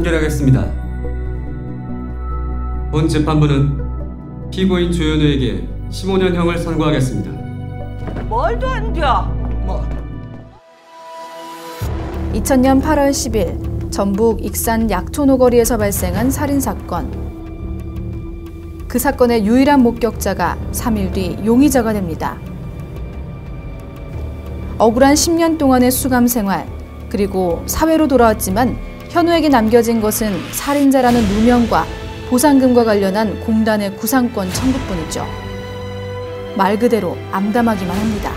판결하겠습니다. 본 재판부는 피고인 조현우에게 15년형을 선고하겠습니다. 말도 안 돼. 2000년 8월 10일 전북 익산 약촌 오거리에서 발생한 살인사건. 그 사건의 유일한 목격자가 3일 뒤 용의자가 됩니다. 억울한 10년 동안의 수감 생활, 그리고 사회로 돌아왔지만 현우에게 남겨진 것은 살인자라는 누명과 보상금과 관련한 공단의 구상권 청구뿐이죠. 말 그대로 암담하기만 합니다.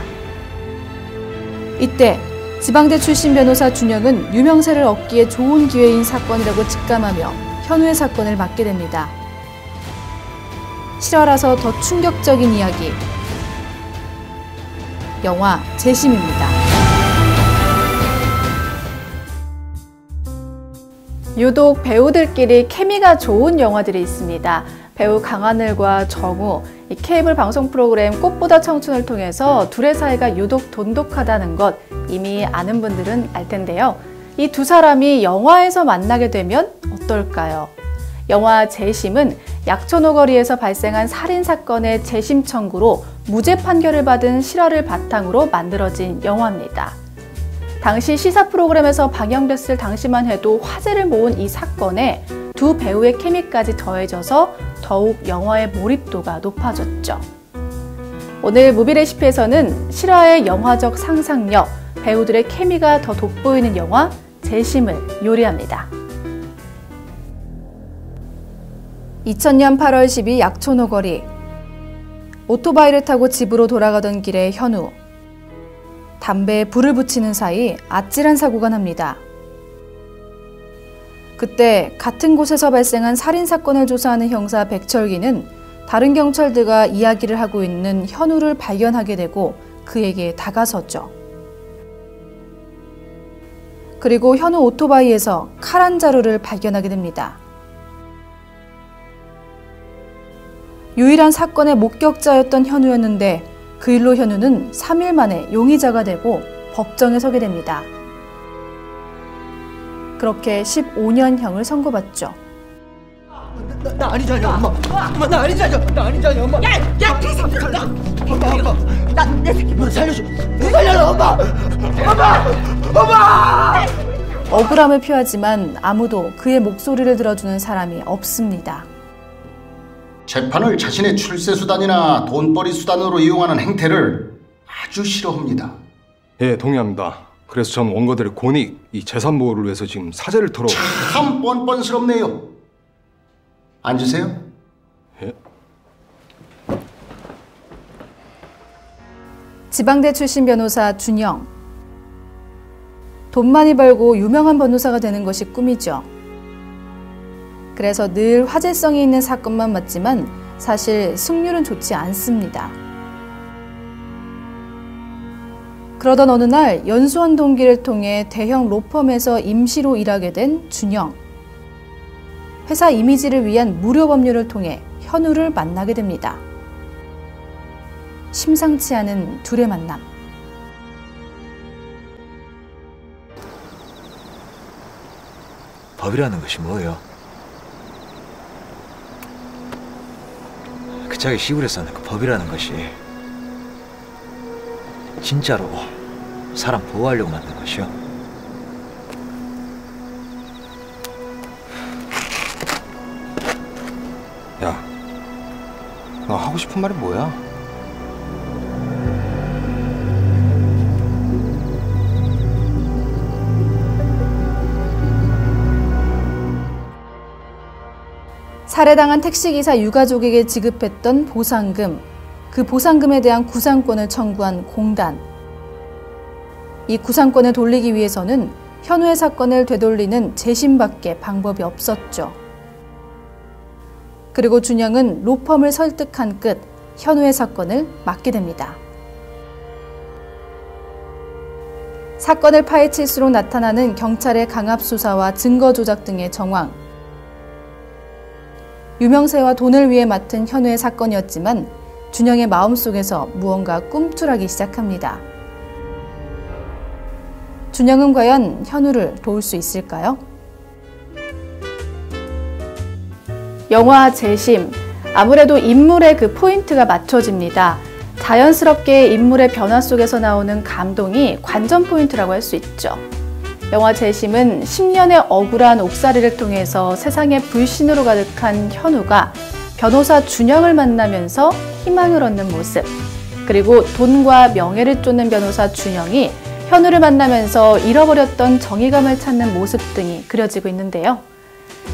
이때 지방대 출신 변호사 준영은 유명세를 얻기에 좋은 기회인 사건이라고 직감하며 현우의 사건을 맡게 됩니다. 실화라서 더 충격적인 이야기. 영화 재심입니다. 유독 배우들끼리 케미가 좋은 영화들이 있습니다. 배우 강하늘과 정우, 이 케이블 방송 프로그램 꽃보다 청춘을 통해서 둘의 사이가 유독 돈독하다는 것 이미 아는 분들은 알 텐데요. 이 두 사람이 영화에서 만나게 되면 어떨까요? 영화 재심은 약촌 오거리에서 발생한 살인사건의 재심 청구로 무죄 판결을 받은 실화를 바탕으로 만들어진 영화입니다. 당시 시사 프로그램에서 방영됐을 당시만 해도 화제를 모은 이 사건에 두 배우의 케미까지 더해져서 더욱 영화의 몰입도가 높아졌죠. 오늘 무비레시피에서는 실화의 영화적 상상력, 배우들의 케미가 더 돋보이는 영화 재심을 요리합니다. 2000년 8월 10일 약촌 오거리. 오토바이를 타고 집으로 돌아가던 길에 현우. 담배에 불을 붙이는 사이 아찔한 사고가 납니다. 그때 같은 곳에서 발생한 살인사건을 조사하는 형사 백철기는 다른 경찰들과 이야기를 하고 있는 현우를 발견하게 되고 그에게 다가섰죠. 그리고 현우 오토바이에서 칼 한 자루를 발견하게 됩니다. 유일한 사건의 목격자였던 현우였는데 그 일로 현우는 3일 만에 용의자가 되고 법정에 서게 됩니다. 그렇게 15년형을 선고받죠. 나 아니잖아, 엄마. 엄마, 나 아니잖아. 나 아니잖아, 엄마. 야, 그 새끼 나. 엄마. 내 새끼 너 살려줘. 너 살려줘, 엄마. 엄마. 억울함을 표하지만 아무도 그의 목소리를 들어주는 사람이 없습니다. 재판을 자신의 출세 수단이나 돈벌이 수단으로 이용하는 행태를 아주 싫어합니다. 예, 동의합니다. 그래서 전 원고들의 권익, 이 재산 보호를 위해서 지금 사죄를 털어... 참 뻔뻔스럽네요. 앉으세요. 예? 지방대 출신 변호사 준영. 돈 많이 벌고 유명한 변호사가 되는 것이 꿈이죠. 그래서 늘 화제성이 있는 사건만 맡지만 사실 승률은 좋지 않습니다. 그러던 어느 날 연수원 동기를 통해 대형 로펌에서 임시로 일하게 된 준영. 회사 이미지를 위한 무료 법률을 통해 현우를 만나게 됩니다. 심상치 않은 둘의 만남. 법이라는 것이 뭐예요? 그 자기 시골에 사는 그 법이라는 것이 진짜로 사람 보호하려고 만든 것이요. 야, 너 하고 싶은 말이 뭐야? 살해당한 택시기사 유가족에게 지급했던 보상금, 그 보상금에 대한 구상권을 청구한 공단. 이 구상권을 돌리기 위해서는 현우의 사건을 되돌리는 재심밖에 방법이 없었죠. 그리고 준영은 로펌을 설득한 끝 현우의 사건을 맡게 됩니다. 사건을 파헤칠수록 나타나는 경찰의 강압 수사와 증거 조작 등의 정황. 유명세와 돈을 위해 맡은 현우의 사건이었지만 준영의 마음속에서 무언가 꿈틀하기 시작합니다. 준영은 과연 현우를 도울 수 있을까요? 영화 재심, 아무래도 인물의 그 포인트가 맞춰집니다. 자연스럽게 인물의 변화 속에서 나오는 감동이 관전 포인트라고 할 수 있죠. 영화 재심은 10년의 억울한 옥살이를 통해서 세상에 불신으로 가득한 현우가 변호사 준영을 만나면서 희망을 얻는 모습, 그리고 돈과 명예를 쫓는 변호사 준영이 현우를 만나면서 잃어버렸던 정의감을 찾는 모습 등이 그려지고 있는데요.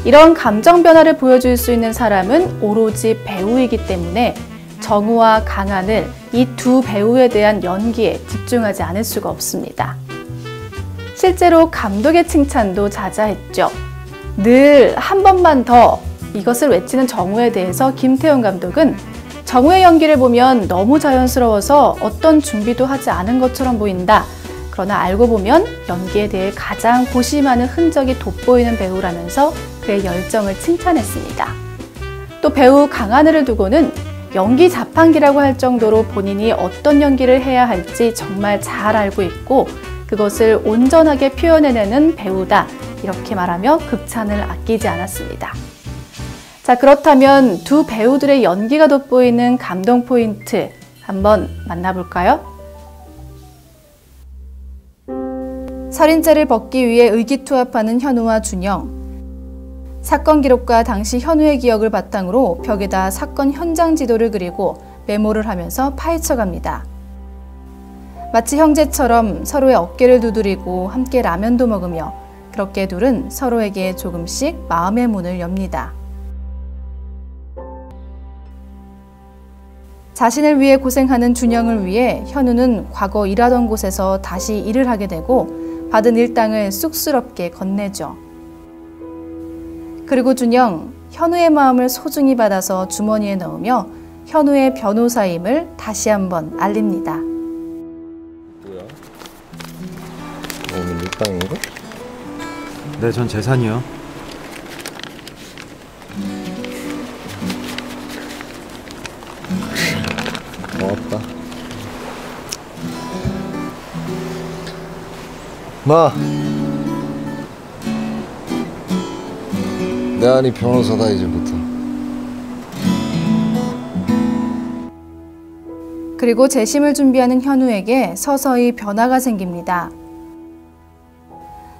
이런 감정 변화를 보여줄 수 있는 사람은 오로지 배우이기 때문에 정우와 강하늘, 이 두 배우에 대한 연기에 집중하지 않을 수가 없습니다. 실제로 감독의 칭찬도 자자했죠. 늘 한 번만 더, 이것을 외치는 정우에 대해서 김태훈 감독은 정우의 연기를 보면 너무 자연스러워서 어떤 준비도 하지 않은 것처럼 보인다. 그러나 알고 보면 연기에 대해 가장 고심하는 흔적이 돋보이는 배우라면서 그의 열정을 칭찬했습니다. 또 배우 강하늘을 두고는 연기 자판기라고 할 정도로 본인이 어떤 연기를 해야 할지 정말 잘 알고 있고 그것을 온전하게 표현해내는 배우다. 이렇게 말하며 극찬을 아끼지 않았습니다. 자, 그렇다면 두 배우들의 연기가 돋보이는 감동 포인트 한번 만나볼까요? 살인죄를 벗기 위해 의기투합하는 현우와 준영. 사건 기록과 당시 현우의 기억을 바탕으로 벽에다 사건 현장 지도를 그리고 메모를 하면서 파헤쳐갑니다. 마치 형제처럼 서로의 어깨를 두드리고 함께 라면도 먹으며 그렇게 둘은 서로에게 조금씩 마음의 문을 엽니다. 자신을 위해 고생하는 준영을 위해 현우는 과거 일하던 곳에서 다시 일을 하게 되고 받은 일당을 쑥스럽게 건네죠. 그리고 준영, 현우의 마음을 소중히 받아서 주머니에 넣으며 현우의 변호사임을 다시 한번 알립니다. 뭐야? 오늘 일당인가? 네, 전 재산이요. 고맙다. 마, 내가 네 변호사다 이제부터. 그리고 재심을 준비하는 현우에게 서서히 변화가 생깁니다.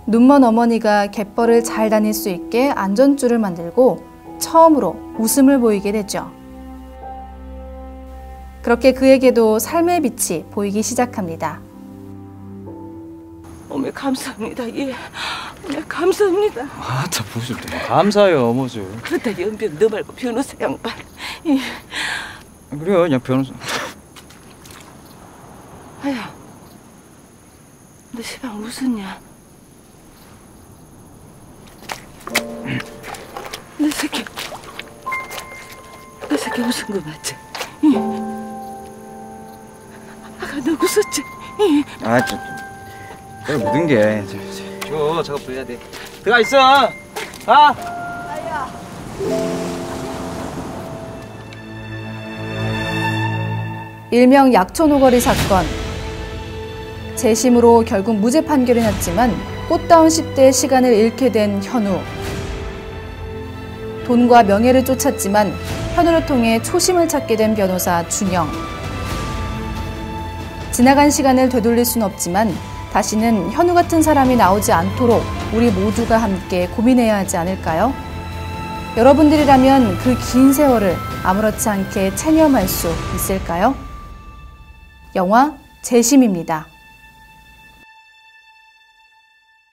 눈먼 어머니가 갯벌을 잘 다닐 수 있게 안전줄을 만들고 처음으로 웃음을 보이게 되죠. 그렇게 그에게도 삶의 빛이 보이기 시작합니다. 어머 감사합니다. 예, 어머 감사합니다. 아, 참 무슨 감사해요, 무슨. 그렇다 연병 너 말고 변호사 양반. 예. 그래요, 그냥 변호사. 아야, 너 시방 웃었냐? 내 새끼 웃은 거 맞지? 예. 아가 너 웃었지? 예. 아, 저 묻은 게. 저 작업 해야 돼. 들어가 있어. 아. 일명 약촌오거리 사건. 재심으로 결국 무죄 판결이 났지만 꽃다운 10대의 시간을 잃게 된 현우. 돈과 명예를 쫓았지만 현우를 통해 초심을 찾게 된 변호사 준영. 지나간 시간을 되돌릴 수는 없지만 다시는 현우 같은 사람이 나오지 않도록 우리 모두가 함께 고민해야 하지 않을까요? 여러분들이라면 그 긴 세월을 아무렇지 않게 체념할 수 있을까요? 영화 재심입니다.